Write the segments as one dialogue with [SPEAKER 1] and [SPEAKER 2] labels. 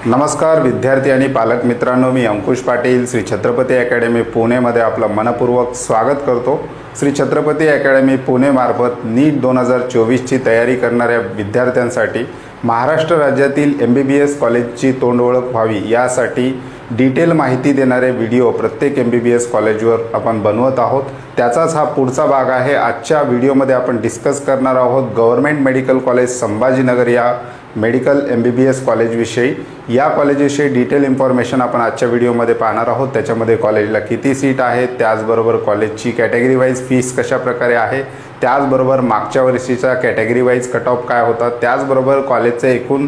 [SPEAKER 1] नमस्कार विद्यार्थी आणि पालक मित्रांनो, मी अंकुश पाटील श्री छत्रपती अकॅडमी पुणेमध्ये आपलं मनपूर्वक स्वागत करतो। श्री छत्रपती अकॅडमी पुणे मार्फत नीट 2024ची तयारी करणाऱ्या विद्यार्थ्यांसाठी महाराष्ट्र राज्यातील MBBS कॉलेजची तोंडओळख व्हावी यासाठी डिटेल माहिती देणारे व्हिडिओ प्रत्येक MBBS कॉलेजवर आपण बनवत आहोत। त्याचाच हा पुढचा भाग आहे। आजच्या व्हिडिओमध्ये आपण डिस्कस करणार आहोत गव्हर्नमेंट मेडिकल कॉलेज संभाजीनगर या मेडिकल MBBS कॉलेजविषयी। या कॉलेजविषयी डिटेल इन्फॉर्मेशन आपण आजच्या व्हिडिओमध्ये पाहणार आहोत। त्याच्यामध्ये कॉलेजला किती सीट आहेत, त्याचबरोबर कॉलेजची कॅटेगरी वाईज फीस कशा प्रकारे आहे, त्याचबरोबर मागच्या वर्षीचा कॅटेगरी वाईज कट ऑफ काय होता, त्याचबरोबर कॉलेजचे एकूण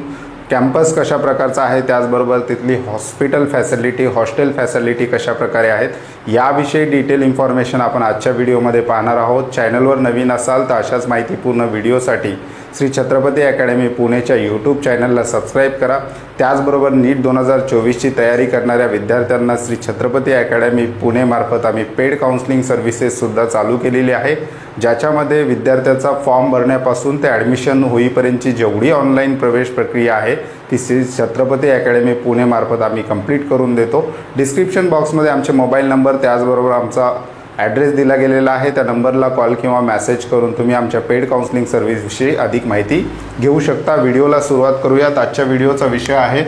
[SPEAKER 1] कॅम्पस कशा प्रकारचा आहे, त्याचबरोबर तिथली हॉस्पिटल फॅसिलिटी हॉस्टेल फॅसिलिटी कशा प्रकारे आहेत, याविषयी डिटेल इन्फॉर्मेशन आपण आजच्या व्हिडिओमध्ये पाहणार आहोत। चॅनलवर नवीन असाल तर अशाच माहितीपूर्ण व्हिडिओसाठी श्री छत्रपती अकॅडमी पुणेच्या यूट्यूब चॅनलला सबस्क्राईब करा। त्याचबरोबर नीट 2024ची तयारी करणाऱ्या विद्यार्थ्यांना श्री छत्रपती अकॅडमी पुणे मार्फत आम्ही पेड काउन्सिलिंग सर्व्हिसेससुद्धा चालू केलेली आहे, ज्याच्यामध्ये विद्यार्थ्याचा फॉर्म भरण्यापासून ते ॲडमिशन होईपर्यंतची जेवढी ऑनलाईन प्रवेश प्रक्रिया आहे ती श्री छत्रपती अकॅडमी पुणे मार्फत आम्ही कंप्लीट करून देतो। डिस्क्रिप्शन बॉक्समध्ये आमचे मोबाईल नंबर त्याचबरोबर आमचा ॲड्रेस दिला गेलेला आहे। त्या नंबरला कॉल किंवा मेसेज करून तुम्ही आमच्या पेड काउन्सिलिंग सर्व्हिसविषयी अधिक माहिती घेऊ शकता। व्हिडिओला सुरुवात करूयात। आजच्या व्हिडिओचा विषय आहे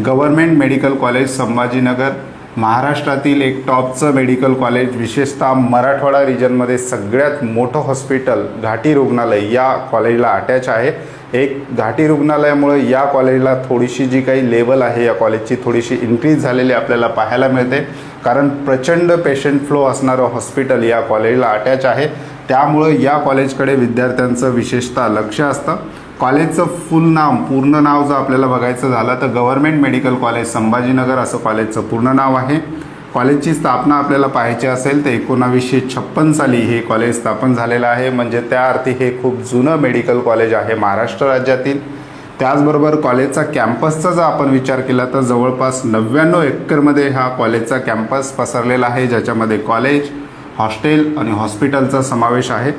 [SPEAKER 1] गव्हर्नमेंट मेडिकल कॉलेज संभाजीनगर। महाराष्ट्रातील एक टॉपचं मेडिकल कॉलेज, विशेषतः मराठवाडा रिजनमध्ये सगळ्यात मोठं हॉस्पिटल घाटी रुग्णालय या कॉलेजला अटॅच आहे। एक घाटी रुग्णालयामुळे या कॉलेजला थोडीशी जी काही लेवल आहे या कॉलेजची थोडीशी इन्क्रीज झालेली आपल्याला पाहायला मिळते, कारण प्रचंड पेशंट फ्लो असणारं हॉस्पिटल या कॉलेजला अटॅच आहे। त्यामुळे या कॉलेजकडे विद्यार्थ्यांचं विशेषतः लक्ष असतं। कॉलेजचं पूर्ण नाव जर आपल्याला बघायचं झालं तर गव्हर्नमेंट मेडिकल कॉलेज संभाजीनगर असं कॉलेजचं पूर्ण नाव आहे। कॉलेजची स्थापना आपल्याला पाहायची असेल तर 1956 साली हे कॉलेज स्थापन झालेलं आहे, म्हणजे त्या अर्थी हे खूप जुनं मेडिकल कॉलेज आहे महाराष्ट्र राज्यातील। त्याचबरोबर कॉलेजचा कॅम्पसचा जर आपण विचार केला तर जवळपास 99 एकरमध्ये हा कॉलेजचा कॅम्पस पसरलेला आहे, ज्याच्यामध्ये कॉलेज, हॉस्टेल आणि हॉस्पिटलचा समावेश आहे।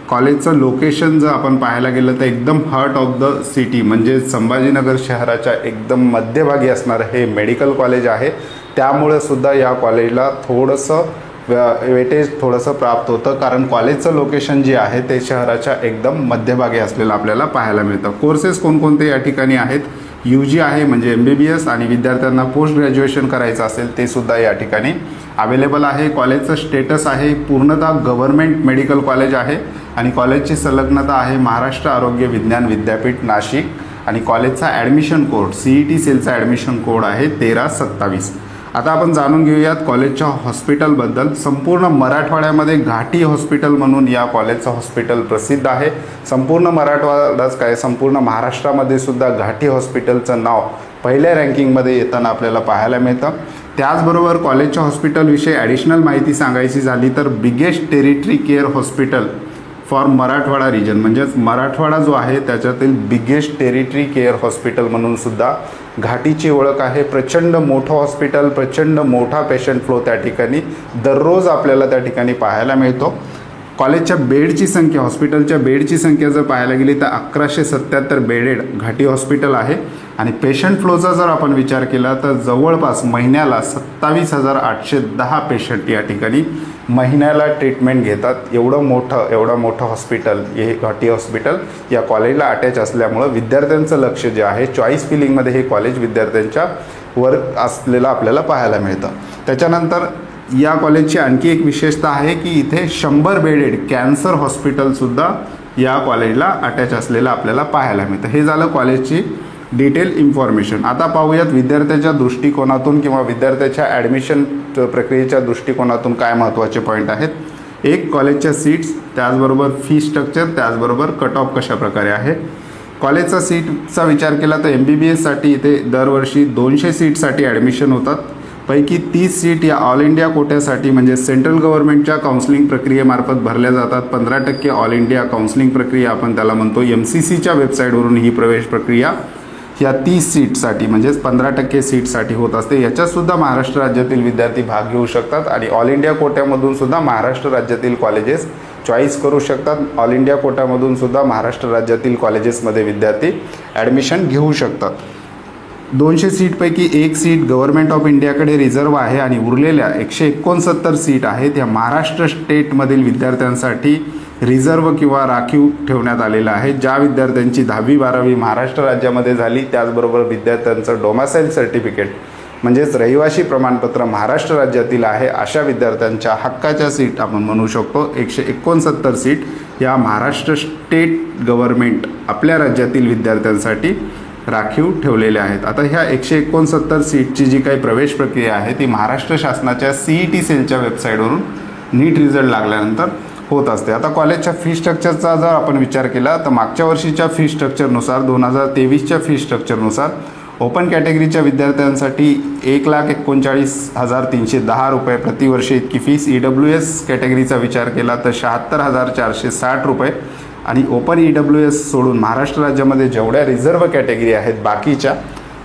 [SPEAKER 1] कॉलेजचं लोकेशन जर आपण पाहायला गेलं तर एकदम हार्ट ऑफ द सिटी म्हणजे संभाजीनगर शहराच्या एकदम मध्यभागी असणारं हे मेडिकल कॉलेज आहे। त्यामुळे सुद्धा या कॉलेजला थोडंसं वेटेज प्राप्त होतं, कारण कॉलेजचं लोकेशन जे आहे ते शहराच्या एकदम मध्यभागी असलेलं आपल्याला पाहायला मिळतं। कोर्सेस कोणकोणते या ठिकाणी आहेत, UG आहे म्हणजे MBBS, आणि विद्यार्थ्यांना पोस्ट ग्रॅज्युएशन करायचं असेल ते सुद्धा या ठिकाणी अवेलेबल आहे। कॉलेजचं स्टेटस आहे पूर्णतः गव्हर्नमेंट मेडिकल कॉलेज आहे आणि कॉलेजची संलग्नता आहे महाराष्ट्र आरोग्य विज्ञान विद्यापीठ नाशिक, आणि कॉलेजचा ॲडमिशन कोड CET सेलचा ॲडमिशन कोड आहे 1327। आता आपण जाणून घेऊयात कॉलेजच्या हॉस्पिटलबद्दल। संपूर्ण मराठवाड्यामध्ये घाटी हॉस्पिटल म्हणून या कॉलेजचं हॉस्पिटल प्रसिद्ध आहे। संपूर्ण मराठवाडाच काय, संपूर्ण महाराष्ट्रामध्ये सुद्धा घाटी हॉस्पिटलचं नाव पहिल्या रँकिंगमध्ये येताना आपल्याला पाहायला मिळतं। त्याचबरोबर कॉलेजच्या हॉस्पिटलविषयी ॲडिशनल माहिती सांगायची झाली तर biggest territory care hospital for Marathwada region, म्हणजेच मराठवाडा जो आहे त्याच्यातील बिगेस्ट टेरिटरी केअर हॉस्पिटल म्हणून सुद्धा घाटीची ओळख आहे। प्रचंड मोठं हॉस्पिटल, प्रचंड मोठा पेशंट फ्लो त्या ठिकाणी दररोज आपल्याला त्या ठिकाणी पाहायला मिळतो। कॉलेजच्या बेडची संख्या, हॉस्पिटलच्या बेडची संख्या जर पाहायला गेली तर 1177 बेडेड घाटी हॉस्पिटल आहे, आणि पेशंट फ्लोचा जर आपण विचार केला तर जवळपास महिन्याला 27,810 पेशंट या ठिकाणी महिन्याला ट्रीटमेंट घेतात। एवढं मोठं हॉस्पिटल हे घाटी हॉस्पिटल या कॉलेजला अटॅच असल्यामुळं विद्यार्थ्यांचं लक्ष जे आहे चॉईस फिलिंगमध्ये हे कॉलेज विद्यार्थ्यांच्या वर असलेलं आपल्याला पाहायला मिळतं। त्याच्यानंतर या कॉलेजची आणखी एक विशेषता आहे की इथे 100 बेडेड कॅन्सर हॉस्पिटलसुद्धा या कॉलेजला अटॅच असलेलं आपल्याला पाहायला मिळतं। हे झालं कॉलेजची डिटेल इन्फॉर्मेशन। आता पाहूयात विद्यार्थ्याच्या दृष्टिकोनातून किंवा विद्यार्थ्याच्या ॲडमिशन प्रक्रियेच्या दृष्टिकोनातून काय महत्त्वाचे पॉईंट आहेत। एक, कॉलेजच्या सीट्स, त्याचबरोबर फी स्ट्रक्चर, त्याचबरोबर कट ऑफ कशा प्रकारे आहे। कॉलेजचा सीटचा विचार केला तर MBBSसाठी इथे दरवर्षी 200 सीटसाठी ॲडमिशन होतात, पैकी 30 सीट या ऑल इंडिया कोट्यासाठी म्हणजे सेंट्रल गव्हर्नमेंटच्या काउन्सिलिंग प्रक्रियेमार्फत भरल्या जातात। 15% ऑल इंडिया काउन्सिलिंग प्रक्रिया आपण त्याला म्हणतो। MCCच्या वेबसाईटवरून ही प्रवेश प्रक्रिया या 30 सीटसाठी म्हणजेच 15% सीटसाठी होत असते। याच्यातसुद्धा महाराष्ट्र राज्यातील विद्यार्थी भाग घेऊ शकतात, आणि ऑल इंडिया कोट्यामधून सुद्धा महाराष्ट्र राज्यातील कॉलेजेस चॉईस करू शकतात। ऑल इंडिया कोट्यामधून सुद्धा महाराष्ट्र राज्यातील कॉलेजेसमध्ये विद्यार्थी ॲडमिशन घेऊ शकतात। 200 सीटपैकी 1 सीट गव्हर्नमेंट ऑफ इंडियाकडे रिझर्व्ह आहे आणि उरलेल्या 169 सीट आहेत या महाराष्ट्र स्टेटमधील विद्यार्थ्यांसाठी रिझर्व्ह किंवा राखीव ठेवण्यात आलेल्या आहेत. ज्या विद्यार्थ्यांची 10वी 12वी महाराष्ट्र राज्यामध्ये झाली, त्याचबरोबर विद्यार्थ्यांचं डोमासाईल सर्टिफिकेट म्हणजेच रहिवासी प्रमाणपत्र महाराष्ट्र राज्यातील आहे, अशा विद्यार्थ्यांच्या हक्काच्या सीट आपण म्हणू शकतो 169 सीट या महाराष्ट्र स्टेट गव्हर्नमेंट आपल्या राज्यातील विद्यार्थ्यांसाठी राखीव ठेवलेल्या आहेत. आता ह्या 169 सीटची जी काही प्रवेश प्रक्रिया आहे ती महाराष्ट्र शासनाच्या CET सेलच्या वेबसाईटवरून नीट रिझल्ट लागल्यानंतर होत असते. आता कॉलेजच्या फी स्ट्रक्चरचा जर आपण विचार केला तर मागच्या वर्षीच्या फी स्ट्रक्चरनुसार 2023च्या फी स्ट्रक्चरनुसार ओपन कॅटेगरीच्या विद्यार्थ्यांसाठी 1,39,310 रुपये प्रतिवर्षी इतकी फीस, EWS कॅटेगरीचा विचार केला तर 76,460 रुपये आणि ओपन EWS सोडून महाराष्ट्र राज्यामध्ये जेवढ्या रिझर्व्ह कॅटेगरी आहेत बाकीच्या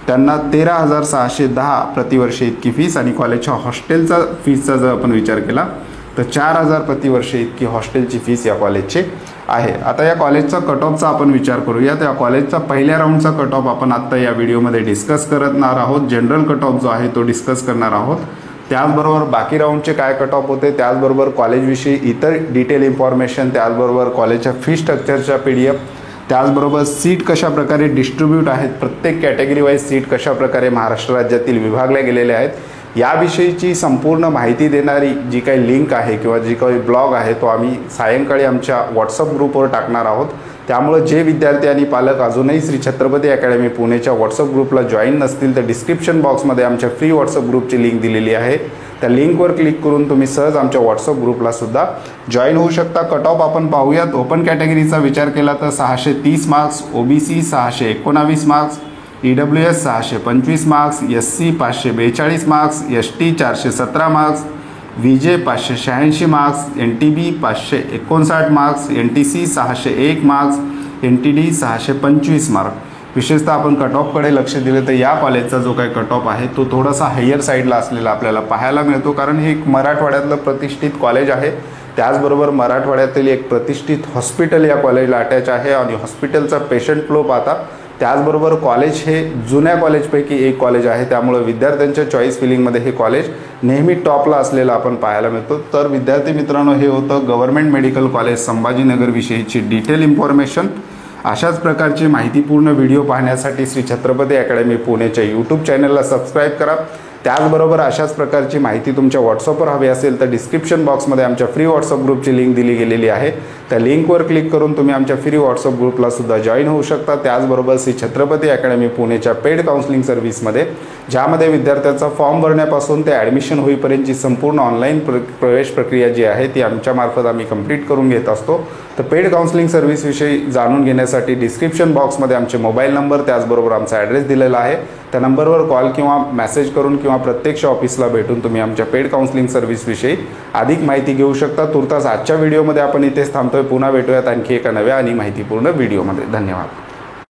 [SPEAKER 1] त्यांना 13,610 प्रतिवर्षी इतकी फीस आणि कॉलेजच्या हॉस्टेलचा फीसचा जर आपण विचार केला तर 4,000 प्रतिवर्षी इतकी हॉस्टेलची फीस या कॉलेजची आहे. आता या कॉलेजचा कट ऑफचा आपण विचार करूया. त्या कॉलेजचा पहिल्या राऊंडचा कट ऑफ आपण आत्ता या व्हिडिओमध्ये डिस्कस करणार आहोत. जनरल कट ऑफ जो आहे तो डिस्कस करणार आहोत. त्याचबरोबर बाकी राऊंडचे काय कट ऑफ होते, त्याचबरोबर कॉलेजविषयी इतर डिटेल इन्फॉर्मेशन, त्याचबरोबर कॉलेजच्या फी स्ट्रक्चरच्या PDF, त्याचबरोबर सीट कशा प्रकारे डिस्ट्रीब्यूट आहेत, प्रत्येक कॅटेगरी वाईज सीट कशा प्रकारे महाराष्ट्र राज्यातील विभागल्या गेलेल्या आहेत याविषयीची संपूर्ण माहिती देणारी जी काही लिंक आहे किंवा जी काही ब्लॉग आहे तो आम्ही सायंकाळी आमच्या व्हॉट्सअप ग्रुपवर टाकणार आहोत. त्यामुळे जे विद्यार्थी आणि पालक अजूनही श्री छत्रपती अकॅडमी पुणेच्या व्हॉट्सअप ग्रुपला जॉईन नसतील तर डिस्क्रिप्शन बॉक्समध्ये आमच्या फ्री व्हॉट्सअप ग्रुपची लिंक दिलेली आहे. त्या लिंकवर क्लिक करून तुम्ही सहज आमच्या व्हॉट्सअप ग्रुपला सुद्धा जॉईन होऊ शकता. कट ऑफ आपण पाहूयात. ओपन कॅटेगरीचा विचार केला तर 630 marks, OBC 619 marks, EWS 625 marks, SC 542 marks, ST 417 marks, VJ 586 marks, NTB 559 marks, NTC 601 marks, NTD 625 marks. विशेषतः आपण कट ऑफकडे लक्ष दिले तर या कॉलेजचा जो काही कट ऑफ आहे तो थोडासा हायर साईडला असलेला आपल्याला पाहायला मिळतो, कारण हे एक मराठवाड्यातलं प्रतिष्ठित कॉलेज आहे. त्याचबरोबर मराठवाड्यातील एक प्रतिष्ठित हॉस्पिटल या कॉलेजला अटॅच आहे आणि हॉस्पिटलचा पेशंट फ्लो पाहता त्याचबरोबर कॉलेज हे जुन्या कॉलेजपैकी एक कॉलेज आहे. त्यामुळे विद्यार्थ्यांच्या चॉईस फिलिंगमध्ये हे कॉलेज नेहमी टॉपला असलेलं आपण पाहायला मिळतो. तर विद्यार्थी मित्रांनो, हे होतं गव्हर्नमेंट मेडिकल कॉलेज संभाजीनगर विषयीची डिटेल इन्फॉर्मेशन. अशाच प्रकारची माहितीपूर्ण व्हिडिओ पाहण्यासाठी श्री छत्रपती अकॅडमी पुणेच्या यूट्यूब चॅनलला सबस्क्राईब करा. त्याचबरोबर अशाच प्रकारची माहिती तुमच्या व्हॉट्सअपवर हवी असेल तर डिस्क्रिप्शन बॉक्समध्ये आमच्या फ्री व्हॉट्सअप ग्रुपची लिंक दिली गेलेली आहे. त्या लिंकवर क्लिक करून तुम्ही आमच्या फ्री व्हॉट्सअप ग्रुपला सुद्धा जॉईन होऊ शकता. त्याचबरोबर श्री छत्रपती अकॅडमी पुणेच्या पेड काउन्सिलिंग सर्व्हिसमध्ये, ज्यामध्ये विद्यार्थ्यांचा फॉर्म भरण्यापासून ते ॲडमिशन होईपर्यंतची संपूर्ण ऑनलाईन प्रवेश प्रक्रिया जी आहे ती आमच्यामार्फत आम्ही कंप्लीट करून घेत असतो. तर पेड काउन्सिलिंग सर्व्हिसविषयी जाणून घेण्यासाठी डिस्क्रिप्शन बॉक्समध्ये आमचे मोबाईल नंबर त्याचबरोबर आमचा ॲड्रेस दिलेला आहे. त्या नंबरवर कॉल किंवा मेसेज करून किंवा प्रत्यक्ष ऑफिसला भेटून तुम्ही आमच्या पेड काउन्सिलिंग सर्व्हिसविषयी अधिक माहिती घेऊ शकता. तुर्तास आजच्या व्हिडिओमध्ये आपण इथेच थांबतोय. पुन्हा भेटूयात आणखी एका नव्या आणि माहितीपूर्ण व्हिडिओमध्ये. धन्यवाद.